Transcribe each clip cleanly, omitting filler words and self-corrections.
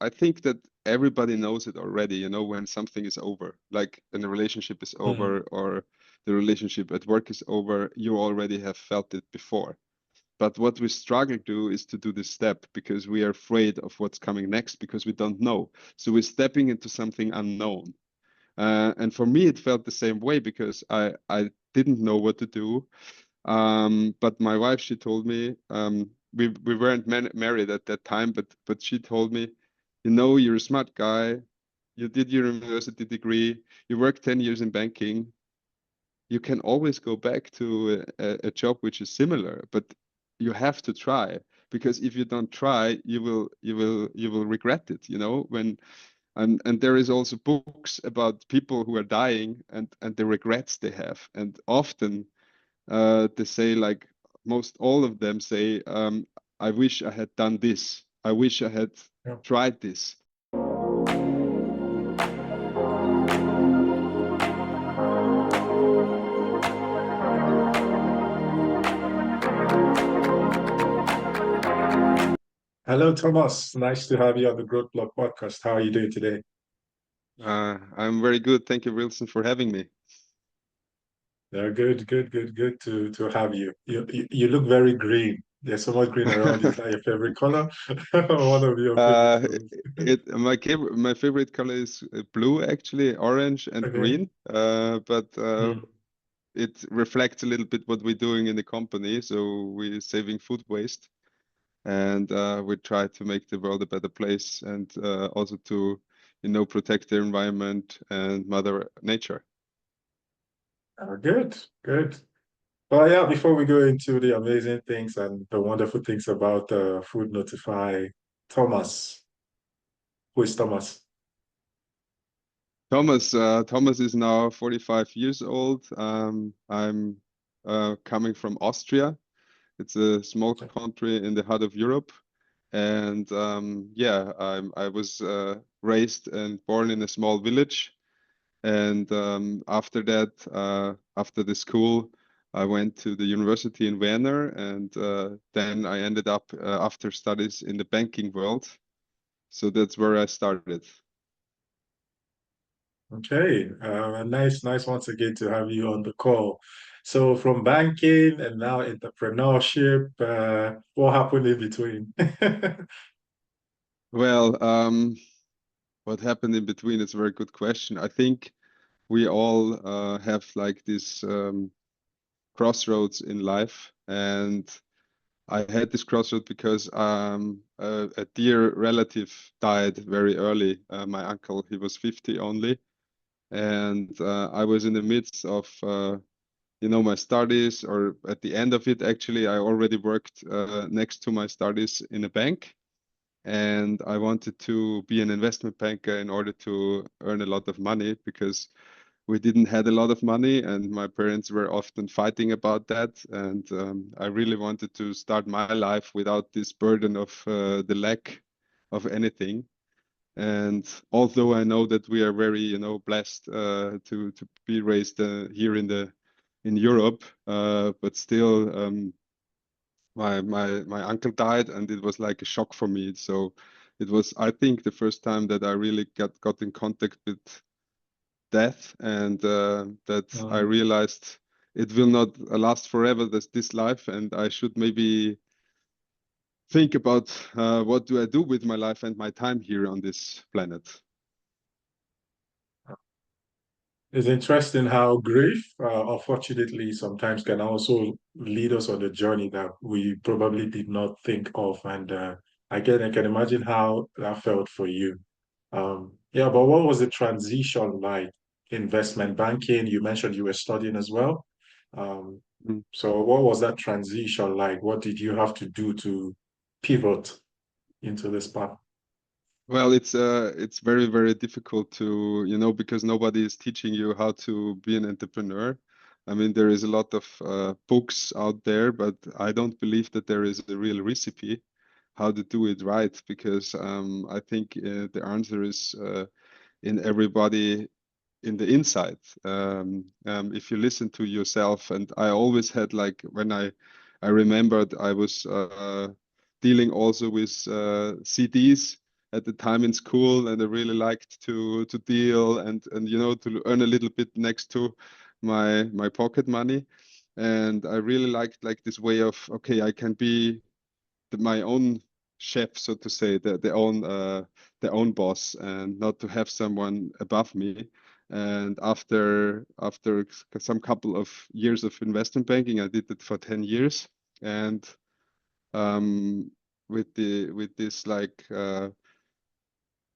I think that everybody knows it already, you know, when something is over, like when the relationship is over or the relationship at work is over, you already have felt it before. But what we struggle to is to do this step because we are afraid of what's coming next because we don't know. So we're stepping into something unknown. And for me, it felt the same way because I didn't know what to do. But my wife, she told me, we weren't married at that time, but she told me, you know, you're a smart guy. You did your university degree. You worked 10 years in banking. You can always go back to a job which is similar, but you have to try because if you don't try, you will regret it, you know, when and there is also books about people who are dying and the regrets they have. And often they say like most all of them say, I wish I had done this. I wish I had tried this. Hello, Thomas. Nice to have you on the Growth Blog podcast. How are you doing today? I'm very good. Thank you, Wilson, for having me. Yeah, good to have you. You look very green. There's so much green around you. Is that your favorite color? One of your favorite Uh, colors. my favorite color is blue, actually, orange and Okay. green. But Hmm. it reflects a little bit what we're doing in the company. So we're saving food waste, and we try to make the world a better place, and also to, you know, protect the environment and Mother Nature. Good. Well, yeah, before we go into the amazing things and the wonderful things about FoodNotify, Thomas, who is Thomas? Thomas is now 45 years old. I'm coming from Austria. It's a small Okay. country in the heart of Europe. And yeah, I was raised and born in a small village. And after that, after the school, I went to the university in Werner. And then I ended up after studies in the banking world. So that's where I started. Okay, nice once again to have you on the call. So from banking and now entrepreneurship, what happened in between? Well, what happened in between is a very good question. I think we all have like this crossroads in life, and I had this crossroad because a dear relative died very early. My uncle, he was 50 only, and I was in the midst of you know, my studies, or at the end of it. Actually, I already worked next to my studies in a bank, and I wanted to be an investment banker in order to earn a lot of money because we didn't had a lot of money, and my parents were often fighting about that. And I really wanted to start my life without this burden of the lack of anything. And although I know that we are very, you know, blessed to be raised here in Europe, but still, my uncle died, and it was like a shock for me. So it was, I think, the first time that I really got in contact with death, and that I Mm. realized it will not last forever, this life, and I should maybe think about what do I do with my life and my time here on this planet. It's interesting how grief, unfortunately, sometimes can also lead us on a journey that we probably did not think of. And again, I can imagine how that felt for you. Yeah, but what was the transition like? Investment banking, you mentioned you were studying as well. Um, Mm. so what was that transition like? What did you have to do to pivot into this path? Well, it's very, very difficult to, you know, because nobody is teaching you how to be an entrepreneur. I mean, there is a lot of books out there, but I don't believe that there is a real recipe how to do it right, because I think the answer is in everybody in the inside. If you listen to yourself, and I always had like when I remembered I was dealing also with CDs. at the time in school, and I really liked to deal and to earn a little bit next to my pocket money. And I really liked like this way of, okay, I can be my own chef, so to say, their own boss, and not to have someone above me. And after some couple of years of investment banking, I did it for 10 years. And um, with this like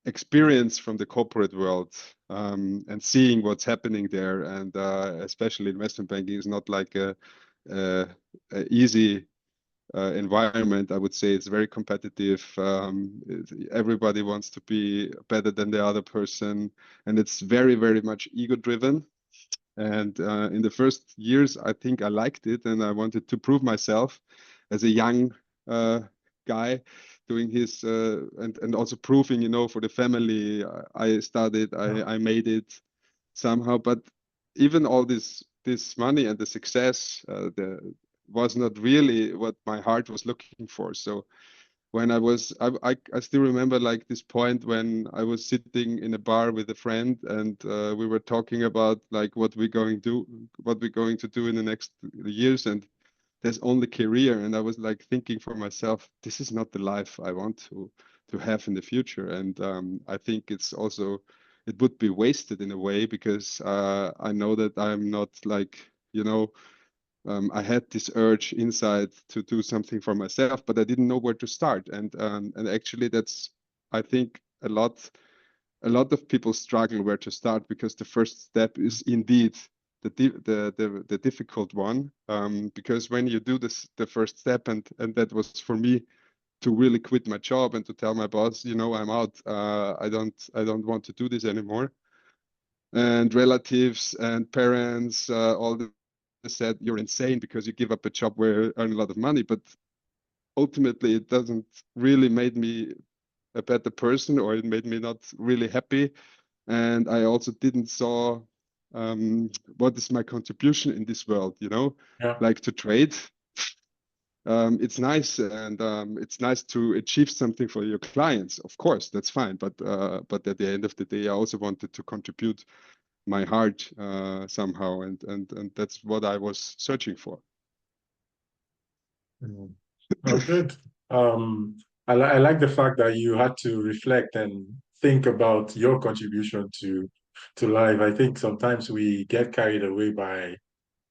experience from the corporate world, and seeing what's happening there, and especially investment banking is not like a easy environment. I would say it's very competitive. Everybody wants to be better than the other person, and it's very, very much ego driven. And in the first years, I think I liked it, and I wanted to prove myself as a young uh, guy doing his and also proving, for the family. I studied, Yeah. I made it somehow. But even all this money and the success, the was not really what my heart was looking for. So when I still remember like this point when I was sitting in a bar with a friend, and we were talking about like what we're going to do in the next years, and there's only career. And I was like thinking for myself, this is not the life I want to have in the future. And I think it would be wasted in a way, because I know that I'm not like, I had this urge inside to do something for myself, but I didn't know where to start. And actually, that's, I think, a lot of people struggle where to start, because the first step is indeed the difficult one. Because when you do the first step, and that was for me to really quit my job and to tell my boss, I'm out. I don't want to do this anymore. And relatives and parents, all said you're insane because you give up a job where you earn a lot of money. But ultimately, it doesn't really made me a better person, or it made me not really happy. And I also didn't saw what is my contribution in this world, Yeah. like to trade. It's nice, and it's nice to achieve something for your clients. Of course, that's fine. But at the end of the day, I also wanted to contribute my heart somehow, and that's what I was searching for. Mm. Oh, good. Um, I like the fact that you had to reflect and think about your contribution to life. I think sometimes we get carried away by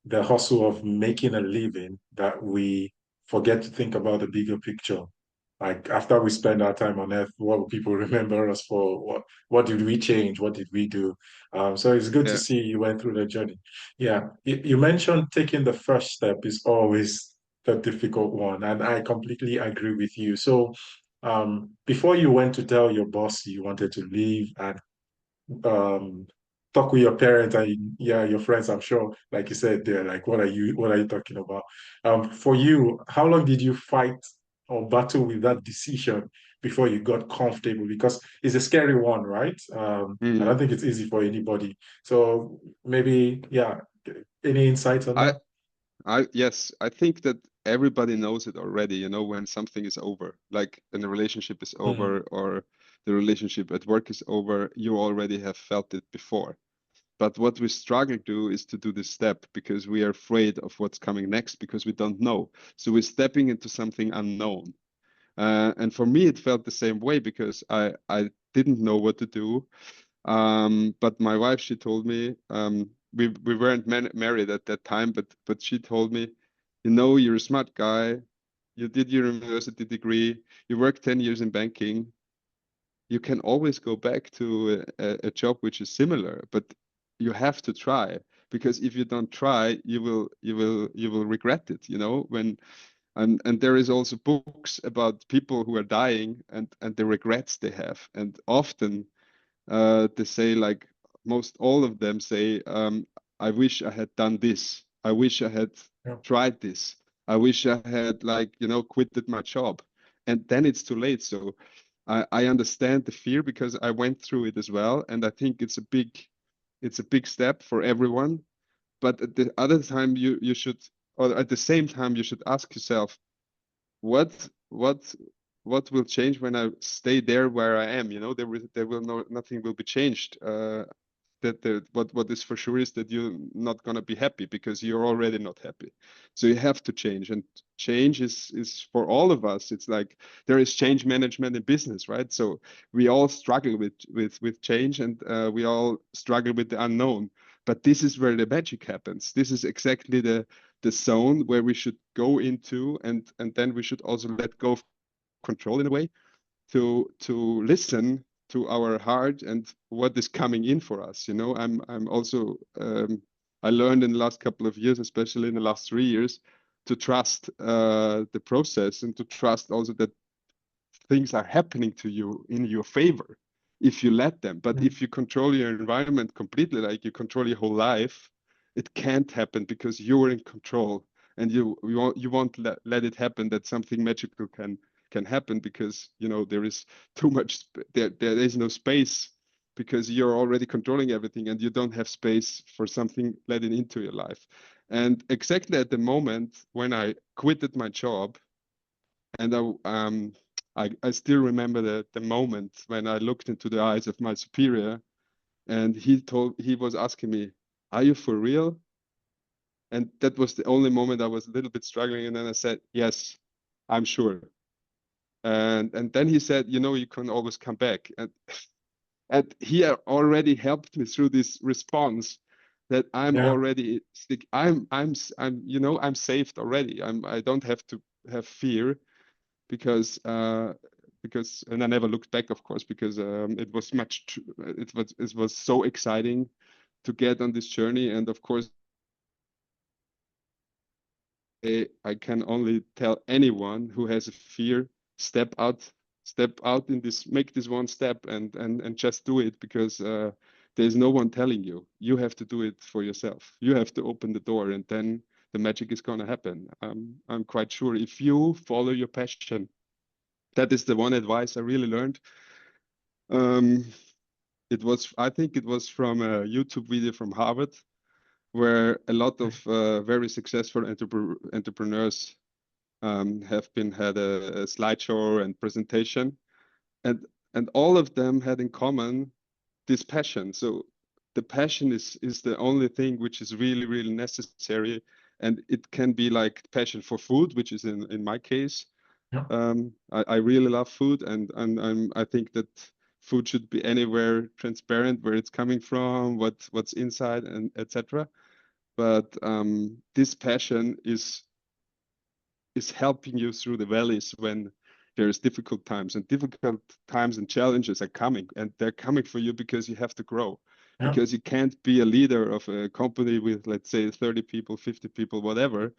the hustle of making a living that we forget to think about the bigger picture. Like after we spend our time on earth, what will people remember us for? What did we change? What did we do? So it's good to Yeah. see you went through the journey. Yeah, you mentioned taking the first step is always the difficult one, and I completely agree with you. So, before you went to tell your boss you wanted to leave and um talk with your parents and yeah your friends, I'm sure, like you said, they're like, what are you talking about? For you, how long did you fight or battle with that decision before you got comfortable? Because it's a scary one, right? I don't Mhm. think it's easy for anybody. So maybe, yeah, any insights on I that? yes, I think that everybody knows it already, when something is over, like when the relationship is Mhm. over, or the relationship at work is over, you already have felt it before. But what we struggle to is to do this step, because we are afraid of what's coming next, because we don't know. So we're stepping into something unknown. And for me, it felt the same way, because I didn't know what to do. But my wife, she told me, we weren't married at that time, but she told me, you're a smart guy. You did your university degree. You worked 10 years in banking. You can always go back to a job which is similar, but you have to try, because if you don't try, you will regret it. And there is also books about people who are dying, and the regrets they have, and often they say, like, most all of them say, I wish I had done this. I wish I had Yeah. tried this. I wish I had, like, quitted my job. And then it's too late. So I understand the fear, because I went through it as well. And I think it's a big step for everyone. But at the other time, or at the same time, you should ask yourself, what what will change when I stay there where I am? There will nothing will be changed. What is for sure is that you're not gonna be happy because you're already not happy. So you have to change, and change is for all of us. It's like there is change management in business, right? So we all struggle with change, and we all struggle with the unknown. But this is where the magic happens. This is exactly the zone where we should go into, and then we should also let go of control in a way to listen to our heart and what is coming in for us. I'm also I learned in the last couple of years, especially in the last 3 years, to trust the process and to trust also that things are happening to you in your favor if you let them. But if you control your environment completely, like you control your whole life, it can't happen because you're in control, and you won't let it happen that something magical can happen, because there is too much there is no space, because you're already controlling everything and you don't have space for something letting into your life. And exactly at the moment when I quitted my job, and I still remember the moment when I looked into the eyes of my superior, and he was asking me, "Are you for real?" And that was the only moment I was a little bit struggling. And then I said, "Yes, I'm sure." And then he said, "You can always come back." And he already helped me through this response, that I'm Yeah. already sick. I'm saved already. I don't have to have fear, because and I never looked back, of course, because it was so exciting to get on this journey. And of course, I can only tell anyone who has a fear, step out, in this, make this one step, and just do it, because there's no one telling you. You have to do it for yourself. You have to open the door, and then the magic is going to happen. I'm quite sure if you follow your passion. That is the one advice I really learned. Um, I think it was from a YouTube video from Harvard, where a lot of very successful entrepreneurs have been had a slideshow and presentation, and all of them had in common this passion. So the passion is the only thing which is really really necessary, and it can be like passion for food, which is in my case. Yeah. I really love food, and I think that food should be anywhere transparent, where it's coming from, what's inside, and etc. But this passion is helping you through the valleys when there's difficult times, and difficult times and challenges are coming, and they're coming for you because you have to grow, Yeah. because you can't be a leader of a company with, let's say, 30 people, 50 people, whatever,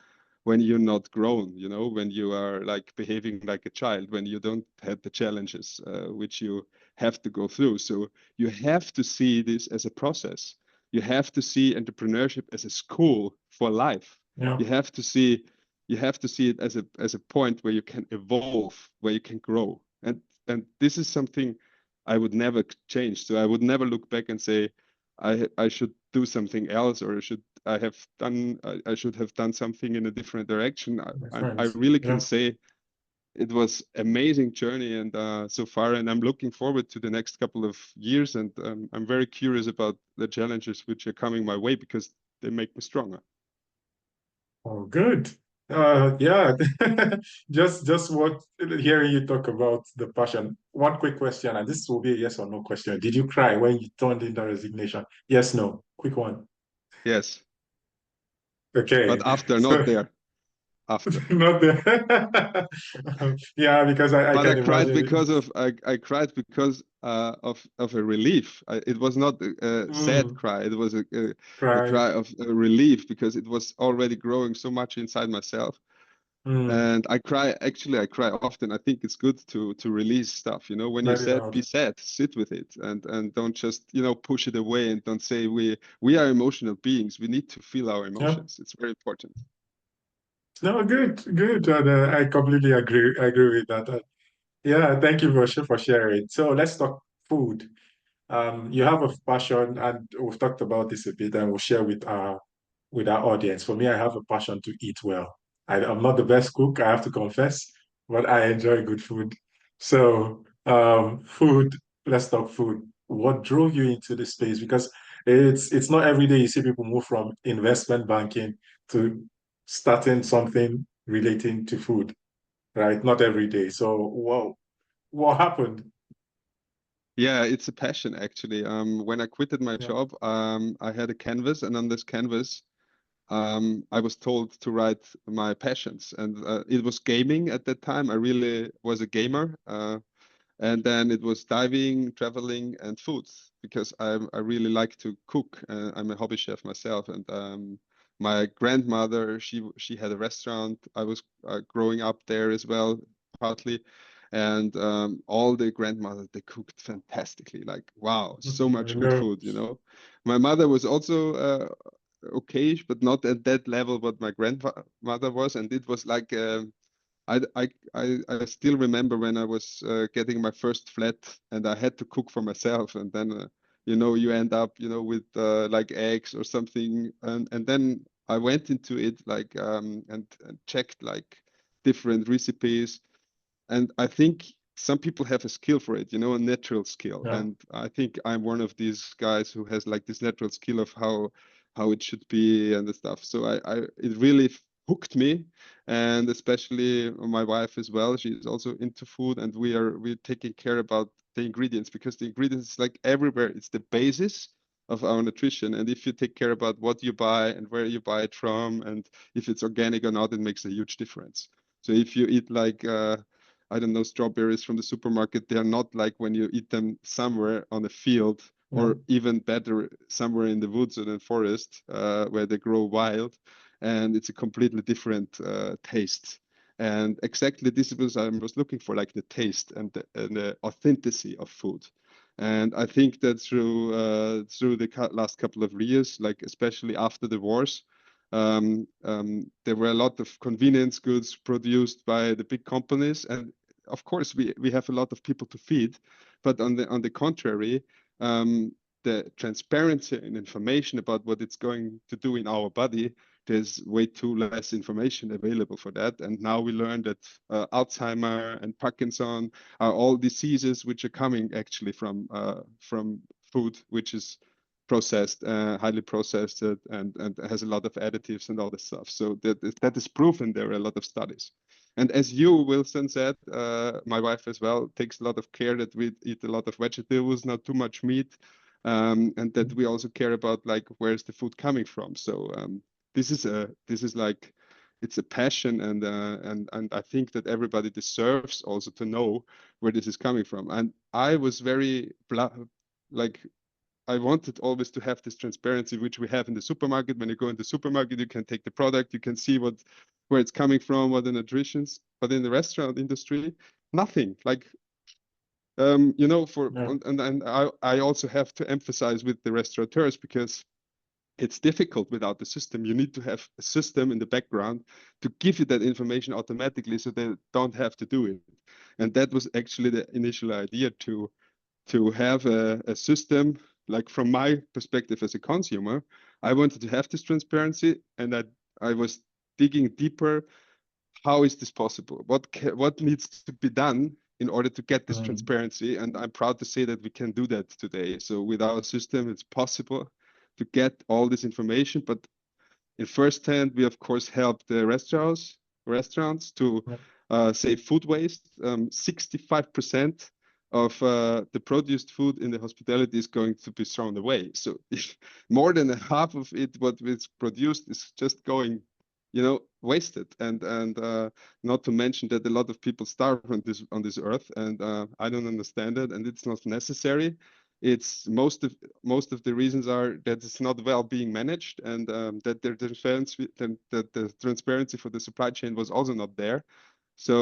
when you're not grown, when you are like behaving like a child, when you don't have the challenges which you have to go through. So you have to see this as a process. You have to see entrepreneurship as a school for life. Yeah. You have to see it as a point where you can evolve, where you can grow. And this is something I would never change. So I would never look back and say I should do something else, or I should have done something in a different direction. My I friends. really can Yeah. say it was amazing journey, and so far, and I'm looking forward to the next couple of years, and I'm very curious about the challenges which are coming my way, because they make me stronger. Oh, good. Yeah. Just what hearing you talk about the passion. One quick question, and this will be a yes or no question. Did you cry when you turned in the resignation? Yes, no. Quick one. Yes, but Okay. after, not So there. After. not there. Yeah, because I But I can cried imagine because it's of I cried because of a relief. It was not a sad cry. It was a cry. cry of relief, because it was already growing so much inside myself. Mm, And I cry. Actually, I cry often. I think it's good to release stuff. When you're let it sad, out. be sad. Sit with it, and don't just push it away, and don't say we are emotional beings. We need to feel our Yeah. emotions. It's very important. No, good, good. And, I completely agree. I agree with that. Yeah, thank you for sharing. So let's talk food. You have a passion, and we've talked about this a bit, and we'll share with our audience. For me, I have a passion to eat well. I'm not the best cook, I have to confess, but I enjoy good food. So, food, let's talk food. What drove you into this space? Because it's not every day you see people move from investment banking to starting something relating to food, right? Not every day. So, what happened? Yeah, it's a passion actually. When I quitted my Yeah. job, I had a canvas, and on this canvas, I was told to write my passions, and it was gaming at that time. I really was a gamer, and then it was diving, traveling, and food because I really like to cook. I'm a hobby chef myself, and my grandmother she had a restaurant. I was growing up there as well, partly, and all the grandmothers they cooked fantastically. Like wow, so I much good know. food. My mother was also okay, but not at that level what my grandmother was, and it was like. I still remember when I was getting my first flat and I had to cook for myself, and then you end up with like eggs or something, and then I went into it like and checked like different recipes, and I think some people have a skill for it, a natural skill. Yeah. And I think I'm one of these guys who has like this natural skill of how it should be and the stuff. So I it really hooked me, and especially my wife as well. She's also into food, and we're taking care about the ingredients because the ingredients is like everywhere. It's the basis of our nutrition, and if you take care about what you buy and where you buy it from, and if it's organic or not, it makes a huge difference. So if you eat like I don't know, strawberries from the supermarket, they are not like when you eat them somewhere on a field, Yeah. or even better, somewhere in the woods or in the forest where they grow wild. And it's a completely different taste. And exactly this was I was looking for, like the taste and the authenticity of food. And I think that through the last couple of years, like especially after the wars, there were a lot of convenience goods produced by the big companies, and of course we have a lot of people to feed, but on the contrary, um, the transparency and information about what it's going to do in our body, there's way too less information available for that. And now we learn that Alzheimer and Parkinson are all diseases which are coming actually from food, which is processed, highly processed, and has a lot of additives and all this stuff. So that is proven. There are a lot of studies. And as you, Wilson, said, my wife as well takes a lot of care that we eat a lot of vegetables, not too much meat, and that we also care about like where's the food coming from. So this is like it's a passion, and I think that everybody deserves also to know where this is coming from. And I was very like I wanted always to have this transparency, which we have in the supermarket. When you go in the supermarket, you can take the product, you can see where it's coming from, what the nutritions. But in the restaurant industry, nothing. Like Yeah. and I also have to emphasize with the restaurateurs because it's difficult without the system. You need to have a system in the background to give you that information automatically, so they don't have to do it. And that was actually the initial idea to have a system. Like from my perspective as a consumer, I wanted to have this transparency, and I was digging deeper. How is this possible? What needs to be done in order to get this Mm. transparency? And I'm proud to say that we can do that today. So with our system, it's possible to get all this information. But in first hand, we of course help the restaurants to Yeah. save food waste. 65% of the produced food in the hospitality is going to be thrown away. So if more than a half of it, what is produced, is just going, wasted. And not to mention that a lot of people starve on this earth, and I don't understand it, and it's not necessary. It's most of the reasons are that it's not well being managed, and that the transparency for the supply chain was also not there. So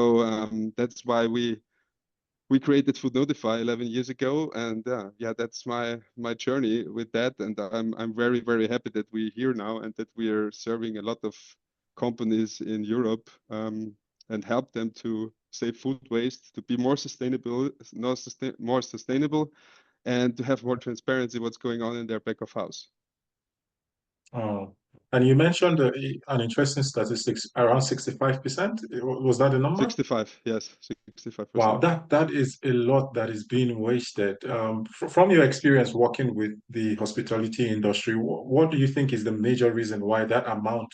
that's why we created FoodNotify 11 years ago, and yeah, that's my journey with that. And I'm very very happy that we're here now and that we are serving a lot of companies in Europe, and help them to save food waste, to be more sustainable, more sustainable, and to have more transparency what's going on in their back of house. Oh, And you mentioned an interesting statistics around 65%. Was that the number? 65, yes, 65%. Wow, that is a lot that is being wasted. From your experience working with the hospitality industry, what do you think is the major reason why that amount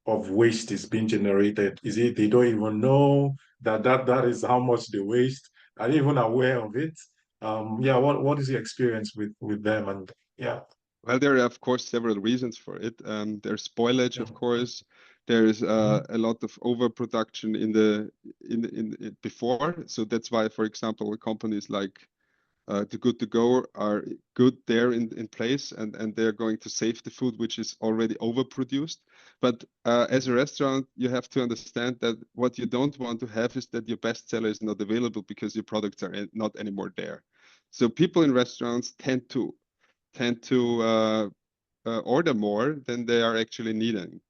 of waste is being generated? Is it they don't even know that is how much they waste? Are they even aware of it? Yeah, what is your experience with them? And yeah, Well, there are, of course, several reasons for it. There's spoilage, yeah, of course. There's mhm, a lot of overproduction in before. So that's why, for example, companies like the Good to Go are good there in place, and they're going to save the food which is already overproduced. But as a restaurant, you have to understand that what you don't want to have is that your best seller is not available because your products are not anymore there. So people in restaurants tend to order more than they are actually needing.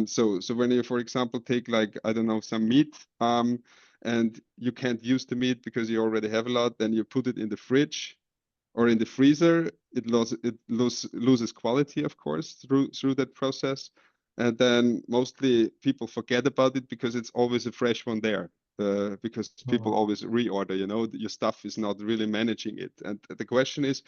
So when you, for example, take like, I don't know, some meat, and you can't use the meat because you already have a lot, then you put it in the fridge or in the freezer, it loses quality, of course, through that process. And then mostly people forget about it because it's always a fresh one there. Because people mhm, always reorder, your stuff is not really managing it. And the question is,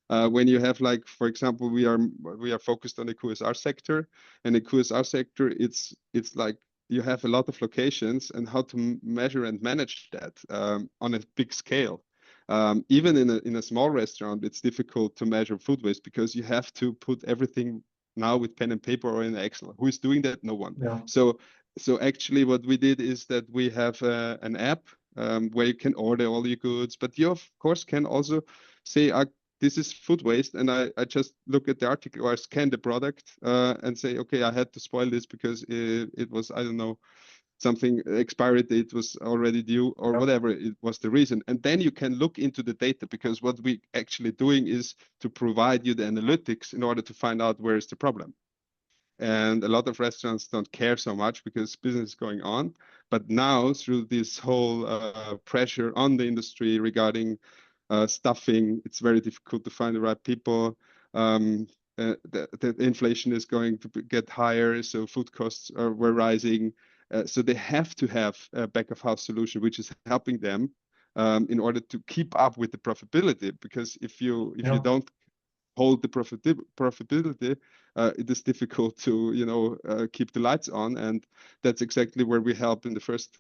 when you have, like, for example, we are focused on the QSR sector, and the QSR sector, it's like you have a lot of locations, and how to measure and manage that on a big scale. Even in a small restaurant, it's difficult to measure food waste because you have to put everything now with pen and paper or in Excel. Who is doing that? No one. yeah, So actually, what we did is that we have an app where you can order all your goods, but you of course can also say, this is food waste, and I just look at the article or I scan the product and say, okay, I had to spoil this because it was, I don't know, something expiry date was already due or yeah, whatever it was the reason. And then you can look into the data, because what we actually doing is to provide you the analytics in order to find out where is the problem. And a lot of restaurants don't care so much because business is going on. But now, through this whole pressure on the industry regarding staffing, it's very difficult to find the right people. The inflation is going to get higher, so food costs were rising. So they have to have a back of house solution, which is helping them in order to keep up with the profitability. Because if you yeah, don't hold the profitability, it is difficult to keep the lights on, and that's exactly where we help in the first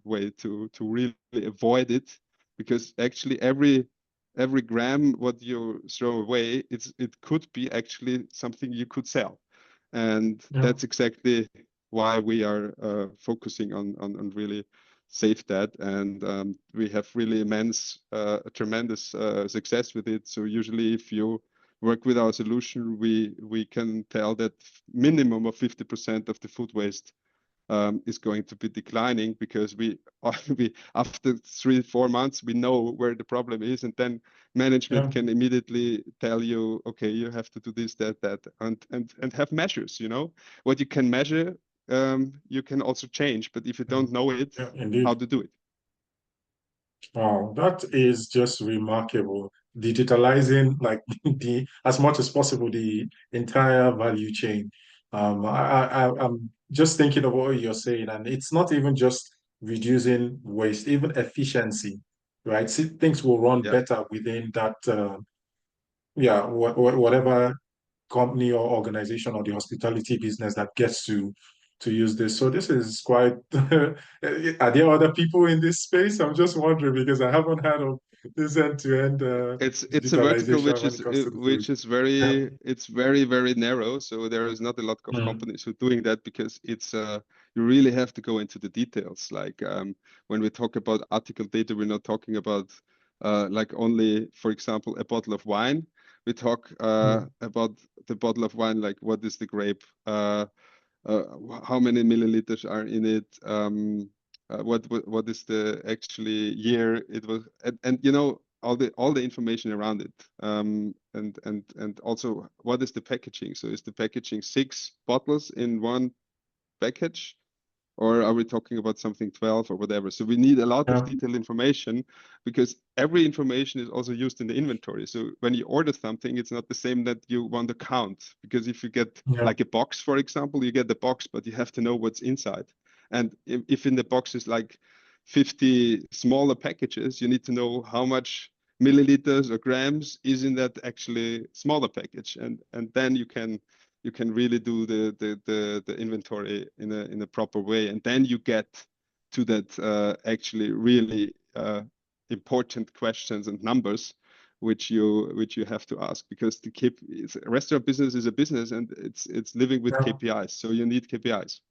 way to really avoid it, because actually every gram what you throw away, it could be actually something you could sell, and yeah, that's exactly why we are focusing on really save that, and we have really tremendous success with it. So usually if you work with our solution, we can tell that minimum of 50% of the food waste is going to be declining, because we after 3-4 months we know where the problem is, and then management yeah, can immediately tell you, okay, you have to do this, that, and have measures. What you can measure, you can also change, but if you yeah, don't know it, yeah, how indeed. to do it. Wow, that is just remarkable. Digitalizing like the as much as possible the entire value chain. I'm just thinking of what you're saying, and it's not even just reducing waste, even efficiency, right? See, things will run Yeah. better within that. Yeah, whatever company or organization or the hospitality business that gets to use this. So this is quite. Are there other people in this space? I'm just wondering because I haven't heard of this end-to-end It's a vertical digitalization which when it is comes to the food. very, Yeah. it's very, very narrow. So there is not a lot of Mm, companies who are doing that, because it's you really have to go into the details. Like when we talk about article data, we're not talking about like only, for example, a bottle of wine. We talk mm, about the bottle of wine, like what is the grape, uh, how many milliliters are in it, what is the actually year it was, and all the information around it, and also what is the packaging. So is the packaging 6 bottles in one package, or are we talking about something 12 or whatever? So we need a lot of Yeah. detailed information, because every information is also used in the inventory. So when you order something, it's not the same that you want to count, because if you get Yeah. like a box, for example, you get the box, but you have to know what's inside. And if in the box is like 50 smaller packages, you need to know how much milliliters or grams is in that actually smaller package, and then you can really do the inventory in a proper way, and then you get to that actually really important questions and numbers which you have to ask, because the restaurant business is a business, and it's living with Yeah. KPIs, so you need KPIs.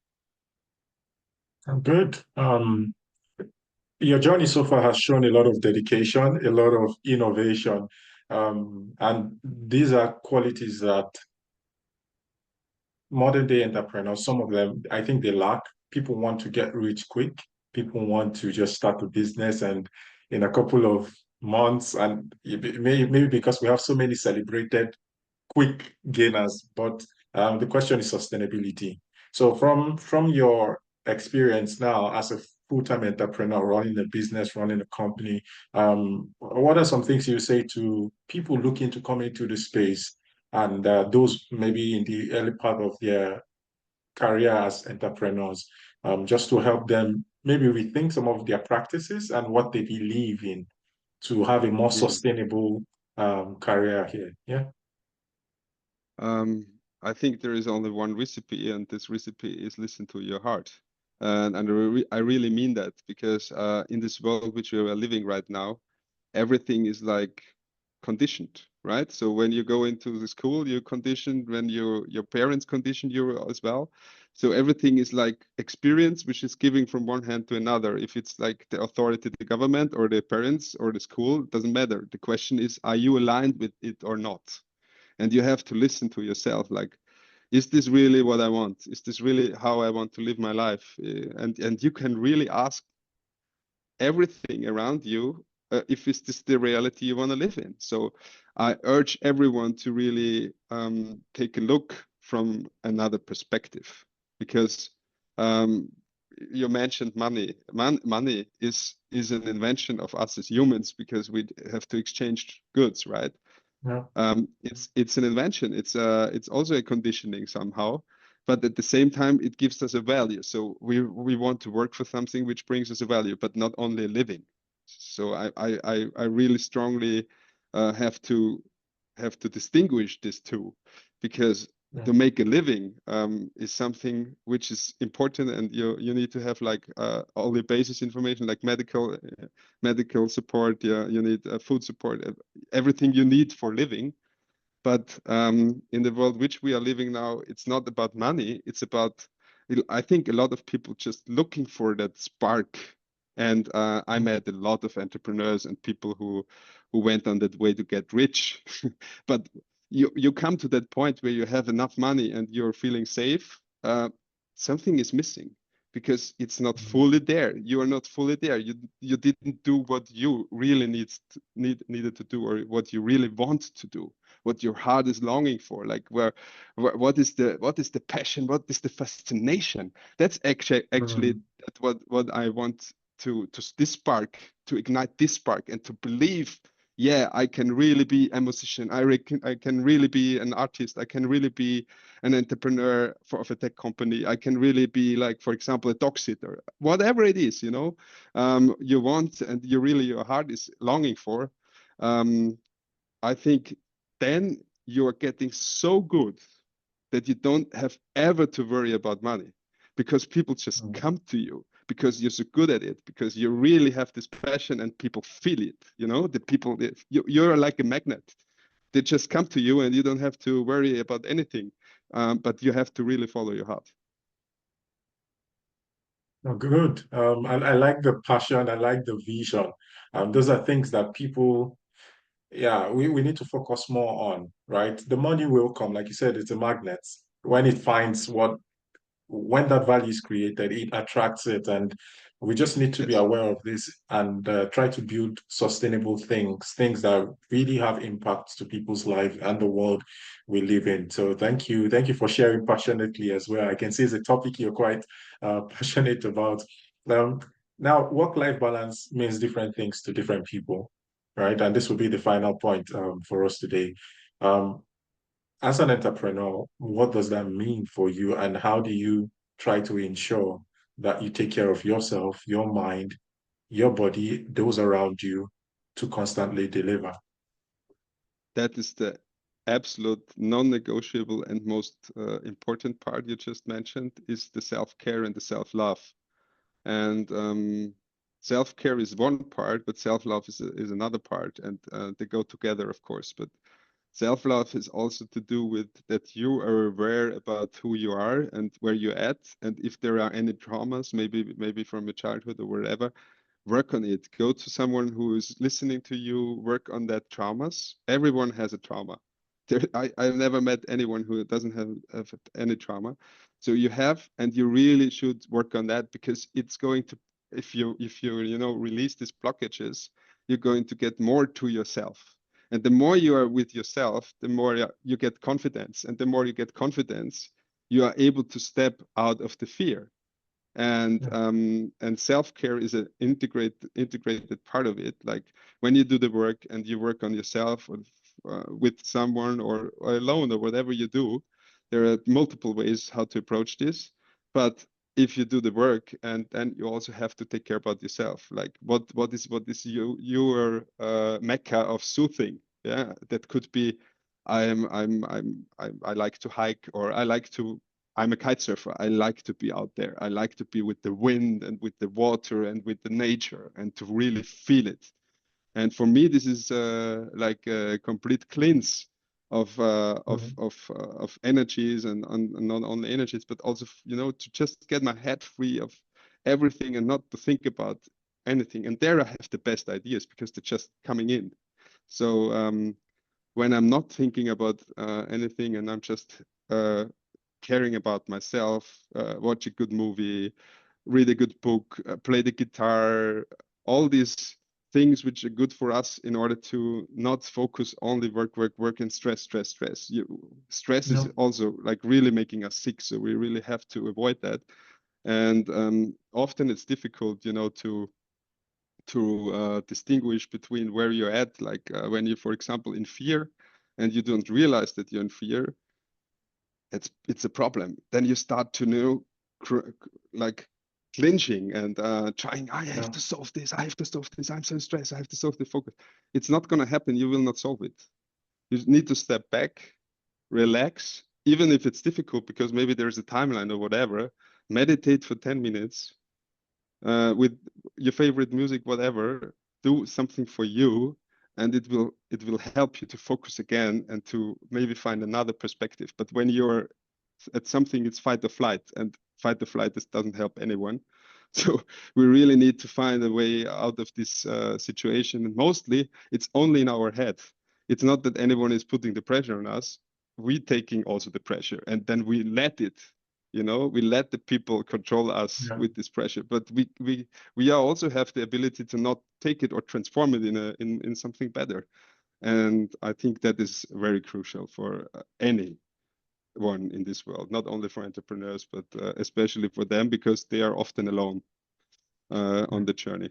Good. Your journey so far has shown a lot of dedication, a lot of innovation, and these are qualities that modern day entrepreneurs, some of them, I think they lack. People want to get rich quick. People want to just start a business and in a couple of months, and maybe because we have so many celebrated quick gainers, but the question is sustainability. So from your experience now as a full-time entrepreneur running a business, running a company, what are some things you say to people looking to come into the space and those maybe in the early part of their career as entrepreneurs, just to help them maybe rethink some of their practices and what they believe in to have a more Mm. sustainable career here? Yeah. Um, I think there is only one recipe, and this recipe is listen to your heart. And I really mean that, because in this world which we are living right now, everything is like conditioned, right? So when you go into the school, you're conditioned. When your parents condition you as well. So everything is like experience, which is giving from one hand to another. If it's like the authority, the government, or the parents, or the school, it doesn't matter. The question is, are you aligned with it or not? And you have to listen to yourself, like, is this really what I want? Is this really how I want to live my life? And you can really ask everything around you, if is this the reality you want to live in. So I urge everyone to really take a look from another perspective, because um, you mentioned money. Money is an invention of us as humans, because we have to exchange goods, right? Yeah. It's an invention. It's also a conditioning somehow, but at the same time, it gives us a value. So we want to work for something which brings us a value, but not only a living. So I really strongly have to distinguish these two, because Yeah. to make a living is something which is important, and you need to have like all the basis information, like medical support. Yeah, you need food support, everything you need for living. But in the world which we are living now, it's not about money. It's about, I think, a lot of people just looking for that spark. And I met a lot of entrepreneurs and people who went on that way to get rich. But you come to that point where you have enough money and you're feeling safe. Something is missing, because it's not fully there. You are not fully there. You didn't do what you really needed to do, or what you really want to do, what your heart is longing for, like what is the passion, what is the fascination. That's actually Mm. that what I want to this spark, to ignite this spark, and to believe, yeah, I can really be a musician. I can really be an artist. I can really be an entrepreneur of a tech company. I can really be, like, for example, a dog sitter, whatever it is, you want, and your heart is longing for. Um, I think then you are getting so good that you don't have ever to worry about money, because people just Mm. come to you because you're so good at it, because you really have this passion and people feel it. The people, you're like a magnet. They just come to you and you don't have to worry about anything. But you have to really follow your heart. Oh, good. I like the passion. I like the vision. Those are things that people, yeah, we need to focus more on, right? The money will come, like you said, it's a magnet. When it finds when that value is created, it attracts it. And We just need to be Yes, aware of this and try to build sustainable things that really have impact to people's life and the world we live in. So thank you for sharing passionately as well. I can see it's a topic you're quite passionate about. Um, Now, work-life balance means different things to different people, right? And this will be the final point for us today. Um, as an entrepreneur, what does that mean for you, and how do you try to ensure that you take care of yourself, your mind, your body, those around you to constantly deliver? that is the absolute non-negotiable and most important part you just mentioned is the self-care and the self-love. And self-care is one part, but self-love is another part, and they go together, of course. But self-love is also to do with that you are aware about who you are and where you're at, and if there are any traumas, maybe from your childhood or wherever, work on it. Go to someone who is listening to you, work on that traumas. Everyone has a trauma. I've never met anyone who doesn't have any trauma. So you have, and you really should work on that because it's going to, if you release these blockages, you're going to get more to yourself. And the more you are with yourself, the more you get confidence. And the more you get confidence, you are able to step out of the fear, and self-care is an integrated part of it. Like when you do the work and you work on yourself with someone or alone or whatever you do, there are multiple ways how to approach this. But if you do the work, and then you also have to take care about yourself, like what is your mecca of soothing. Yeah, that could be I like to hike, or I'm a kite surfer. I like to be out there. I like to be with the wind and with the water and with the nature and to really feel it. And for me, this is like a complete cleanse of energies, and not only energies, but also to just get my head free of everything and not to think about anything. And there I have the best ideas because they're just coming in. So when I'm not thinking about anything and I'm just caring about myself, watch a good movie, read a good book, play the guitar, all these things which are good for us in order to not focus only work, work, work, and stress, stress, stress. Stress is No. also like really making us sick, so we really have to avoid that. And often it's difficult, to distinguish between where you're at. Like when you're, for example, in fear, and you don't realize that you're in fear, it's a problem. Then you start to know, like clinching and trying. I have No. to solve this. I have to solve this. I'm so stressed. I have to solve the focus. It's not going to happen. You will not solve it. You need to step back, relax, even if it's difficult because maybe there's a timeline or whatever. Meditate for 10 minutes with your favorite music, whatever. Do something for you, and it will help you to focus again and to maybe find another perspective. But when you're at something, it's fight or flight, and fight or flight doesn't help anyone. So we really need to find a way out of this situation. And mostly, it's only in our head. It's not that anyone is putting the pressure on us. We taking also the pressure, and then we let it. We let the people control us No. with this pressure. But we also have the ability to not take it or transform it in something better. And I think that is very crucial for any one in this world, not only for entrepreneurs, but especially for them because they are often alone on the journey.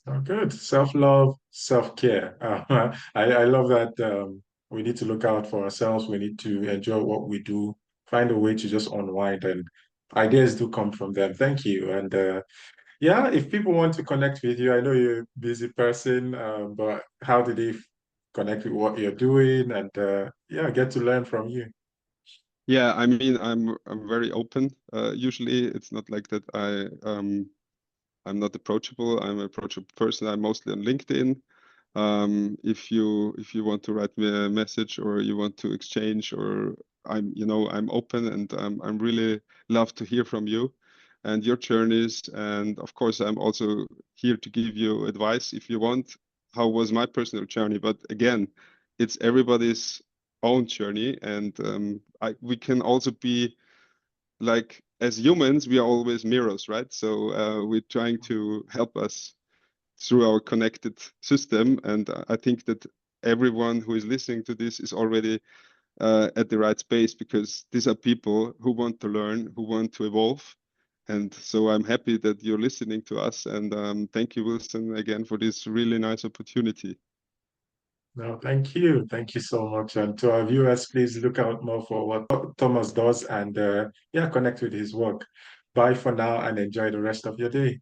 Oh, good. Self-love, self-care. I love that we need to look out for ourselves. We need to enjoy what we do, find a way to just unwind, and ideas do come from them. Thank you. And yeah, if people want to connect with you, I know you're a busy person, but how do they connect with what you're doing and yeah, get to learn from you? Yeah, I mean, I'm very open. Usually, it's not like that. I'm not approachable. I'm an approachable person. I'm mostly on LinkedIn. If you want to write me a message or you want to exchange, or I'm open, and I'm really love to hear from you and your journeys. And of course, I'm also here to give you advice if you want. How was my personal journey? But again, it's everybody's own journey, and we can also be like as humans, we are always mirrors, right? So we're trying to help us through our connected system. And I think that everyone who is listening to this is already at the right space, because these are people who want to learn, who want to evolve. And so I'm happy that you're listening to us. And thank you, Wilson, again for this really nice opportunity. No, thank you. Thank you so much. And to our viewers, please look out more for what Thomas does and yeah, connect with his work. Bye for now and enjoy the rest of your day.